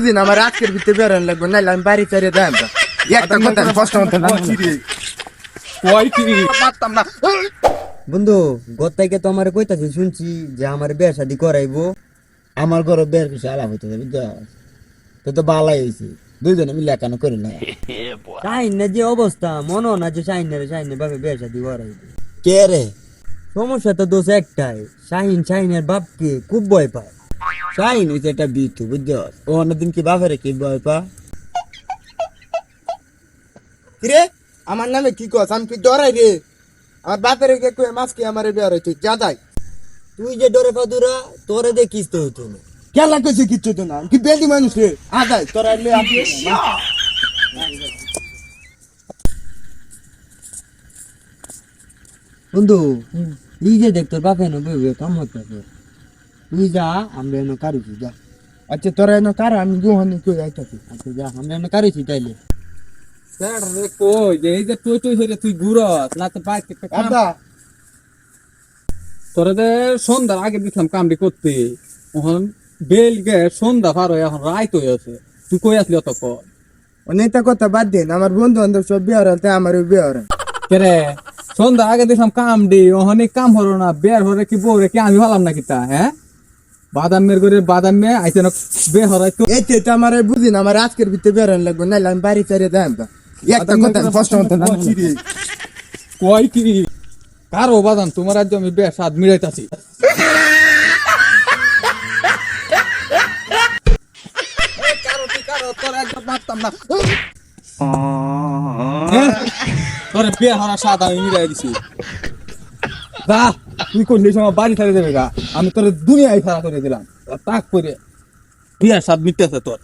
বুঝি না আমার আজকের ভিতরে বেরোন লাগবে নাইলে আমি বাড়ি ফেরে দেন একটা কথা কষ্ট মতো পারতাম না। বন্ধু গত্তাইকে তো আমার কইতাছি শুনছি যে আমার বিয়ে শাদি করাইবো। আমার ঘরে বের কিছু আলাপ হইতে যাবে তো তো বালাই হয়েছে দুইজনে মিলে কেন করি না শাহিনের যে অবস্থা মনে না যে শাহিনের বাপে বিয়ে শাদি করাইবে। কে রে সমস্যা তো দোষ একটাই, শাহিনের বাপকে খুব ভয় পায়। শাহিন হইছে একটা বিতু বুঝছ ও অন্যদিন কি বাপেরে কি ভয় পা কিরে আমার নামে কি কস আমি কি ডরাই রে আমার বাপের কে কই মাছ কি আমারে বিয়ার হইতে যা যাই তুই যে ডরে ফাদুরা তোরে দেখিস তো হইতো না। কেলা কইছে কিচ্ছু তো না আমি কি বেদি মানুষ রে আদাই তোরা এলে আপনি বন্ধু এই যে দেখ তোর বাপে না বইবে কাম হতে তুই যা আমরা এনে কারুছি যা। আচ্ছা তোরা এনে কার আমি গোহানি কই আইতাছি আচ্ছা যা আমরা এনে কারুছি তাইলে। স্যার রে কই যে এই যে তুই হইরে তুই ঘুরস না তো বাইক আদা তোরে যে সন্ধ্যার আগে দিছিলাম কামটি করতে, এখন বেল গে সন্ধ্যা পার হয়ে এখন রাইত হয়ে আছে, তুই কই আসলি অতক্ষণ? অনেকটা কথা বাদ দিন আমার বন্ধু বান্ধব সব বিয়ার হতে আমার বিয়ার কেরে সন্ধ্যা আগে দিছিলাম কামটি, ওখানে কাম হলো না, বের হরে কি বউরে কি আমি ভালাম নাকি তা? হ্যাঁ বাদামের করে বাদামে আইতে না বে হরাই তো এতে তো আমার বুঝি না আমার আজকের ভিতরে বেরোন লাগবে নাইলে আমি বাড়ি ফেরে দেন একটা কথা কষ্ট মতো কই কি কারো বাদাম তোমার আজ আমি বে স্বাদ মিলাইতাছি। তোরে বিয়ে হওয়ার স্বাদ আমি মিলাই দিছি। যা তুই করলি সময় বাড়ি ছেড়ে দেবে গা, আমি তোর দুনিয়ায় ফেরা করে দিলাম, তাক করে বিয়ের স্বাদ মিটতেছে তোর।